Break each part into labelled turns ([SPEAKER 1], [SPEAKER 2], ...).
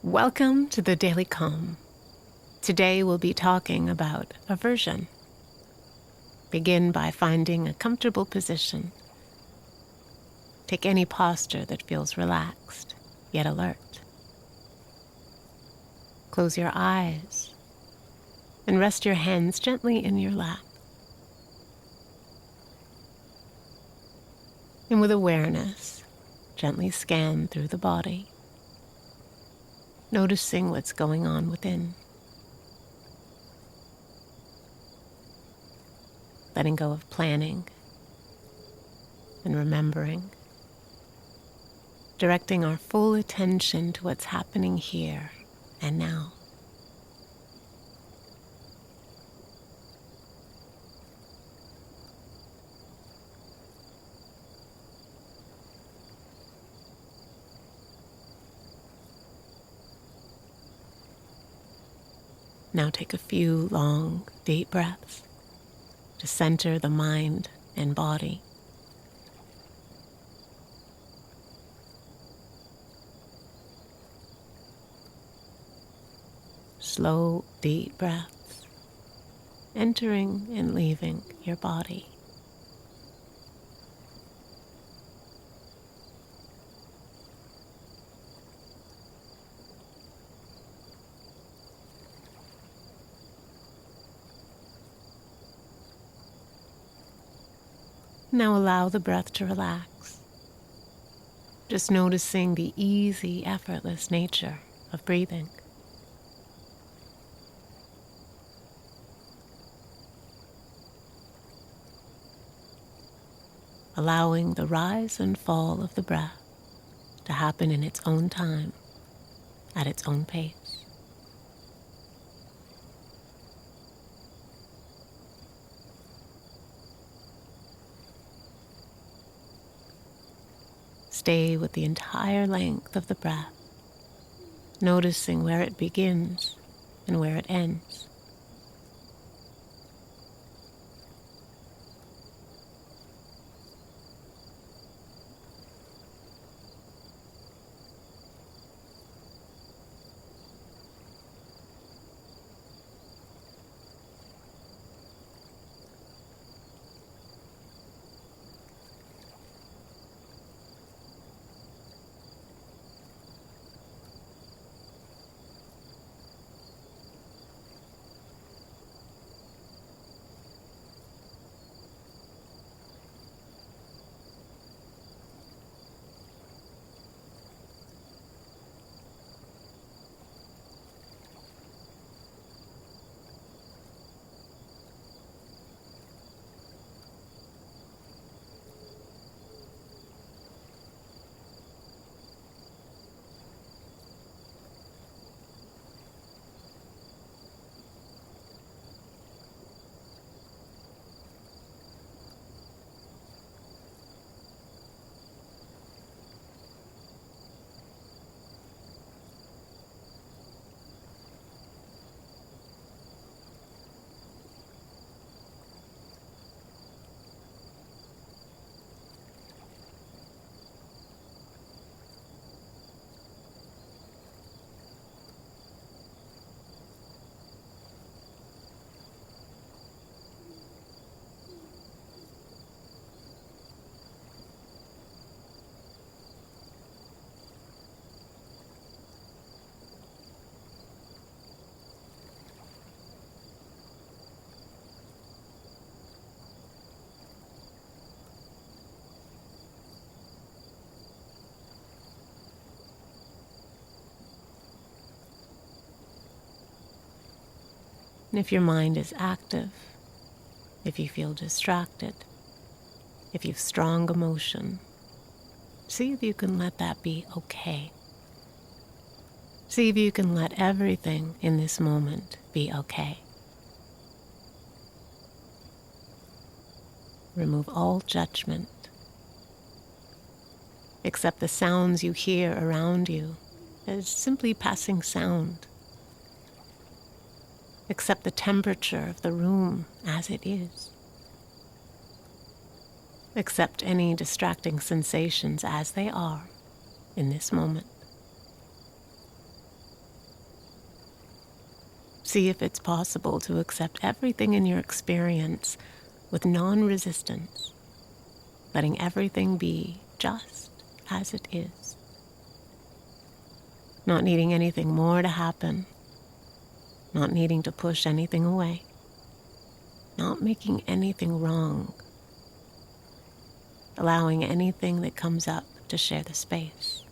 [SPEAKER 1] Welcome to the Daily Calm. Today we'll be talking about aversion. Begin by finding a comfortable position. Take any posture that feels relaxed, yet alert. Close your eyes and rest your hands gently in your lap. And with awareness, gently scan through the body, noticing what's going on within. Letting go of planning and remembering. Directing our full attention to what's happening here and now. Now take a few long, deep breaths to center the mind and body. Slow, deep breaths, entering and leaving your body. Now allow the breath to relax, just noticing the easy, effortless nature of breathing. Allowing the rise and fall of the breath to happen in its own time, at its own pace. Stay with the entire length of the breath, noticing where it begins and where it ends. And if your mind is active, if you feel distracted, if you have strong emotion, see if you can let that be okay. See if you can let everything in this moment be okay. Remove all judgment. Accept the sounds you hear around you as simply passing sound. Accept the temperature of the room as it is. Accept any distracting sensations as they are in this moment. See if it's possible to accept everything in your experience with non-resistance, letting everything be just as it is. Not needing anything more to happen, not needing to push anything away, not making anything wrong, allowing anything that comes up to share the space.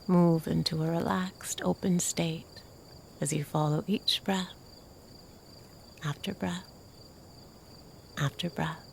[SPEAKER 1] Move into a relaxed, open state as you follow each breath after breath after breath.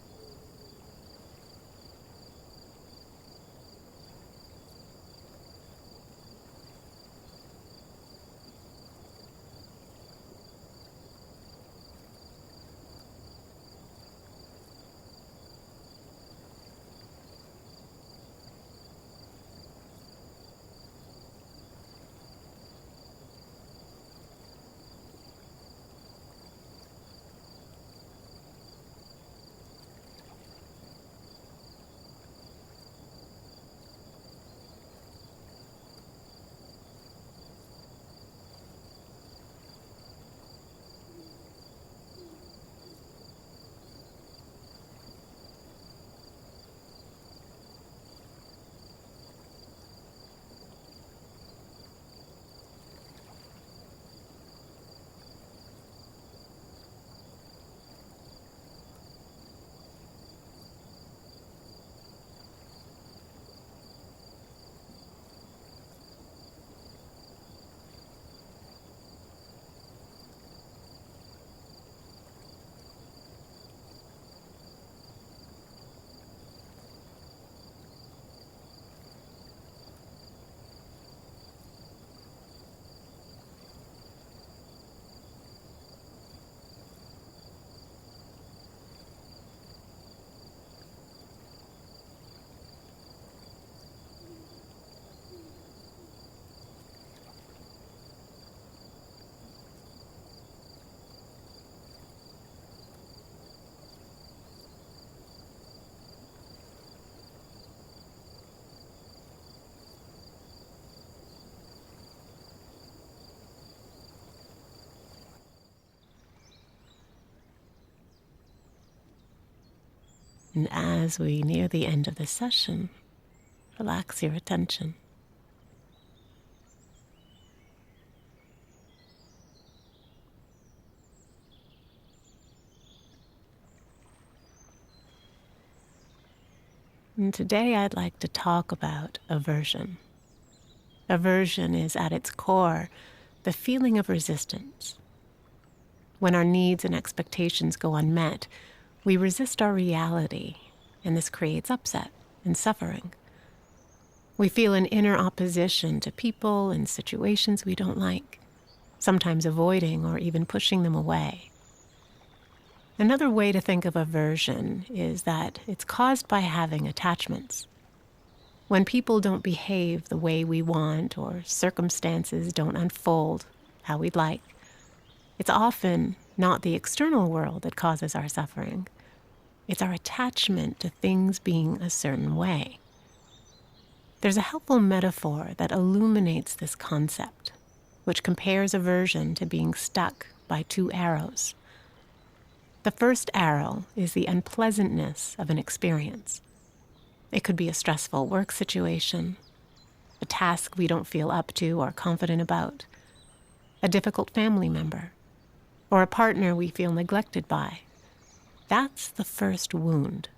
[SPEAKER 1] And as we near the end of the session, relax your attention. And today I'd like to talk about aversion. Aversion is at its core the feeling of resistance. When our needs and expectations go unmet, we resist our reality, and this creates upset and suffering. We feel an inner opposition to people and situations we don't like, sometimes avoiding or even pushing them away. Another way to think of aversion is that it's caused by having attachments. When people don't behave the way we want or circumstances don't unfold how we'd like, it's often not the external world that causes our suffering. It's our attachment to things being a certain way. There's a helpful metaphor that illuminates this concept, which compares aversion to being stuck by two arrows. The first arrow is the unpleasantness of an experience. It could be a stressful work situation, a task we don't feel up to or confident about, a difficult family member, or a partner we feel neglected by. That's the first wound.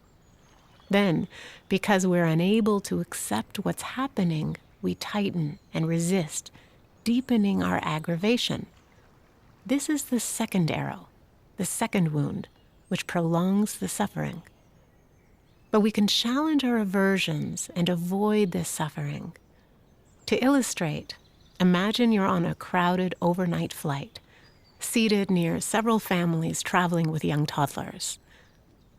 [SPEAKER 1] Then, because we're unable to accept what's happening, we tighten and resist, deepening our aggravation. This is the second arrow, the second wound, which prolongs the suffering. But we can challenge our aversions and avoid this suffering. To illustrate, imagine you're on a crowded overnight flight, seated near several families traveling with young toddlers.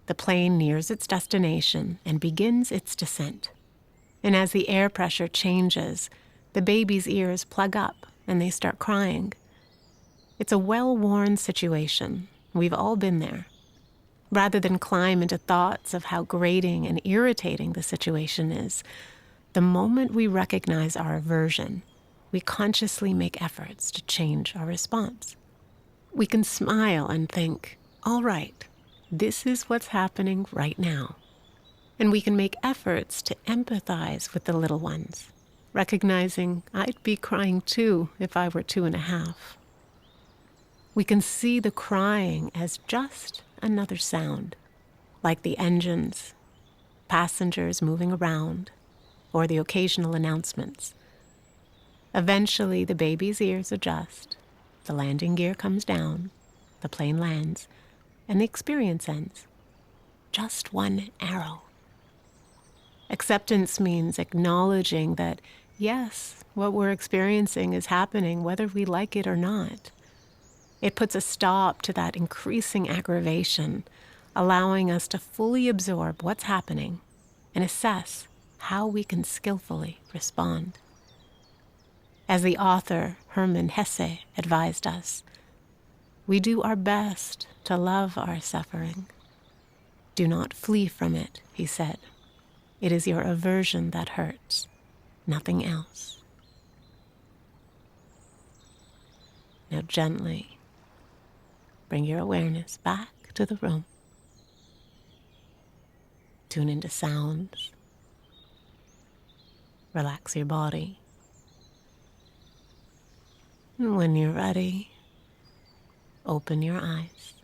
[SPEAKER 1] The plane nears its destination and begins its descent. And as the air pressure changes, the baby's ears plug up and they start crying. It's a well-worn situation. We've all been there. Rather than climb into thoughts of how grating and irritating the situation is, the moment we recognize our aversion, we consciously make efforts to change our response. We can smile and think, all right, this is what's happening right now. And we can make efforts to empathize with the little ones, recognizing I'd be crying too if I were 2.5. We can see the crying as just another sound, like the engines, passengers moving around, or the occasional announcements. Eventually, the baby's ears adjust, the landing gear comes down, the plane lands, and the experience ends. Just one arrow. Acceptance means acknowledging that, yes, what we're experiencing is happening whether we like it or not. It puts a stop to that increasing aggravation, allowing us to fully absorb what's happening and assess how we can skillfully respond. As the author Hermann Hesse advised us, we do our best to love our suffering. Do not flee from it, he said. It is your aversion that hurts, nothing else. Now gently bring your awareness back to the room. Tune into sounds. Relax your body. And when you're ready, open your eyes.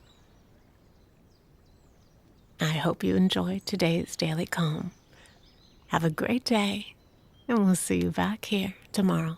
[SPEAKER 1] I hope you enjoyed today's Daily Calm. Have a great day, and we'll see you back here tomorrow.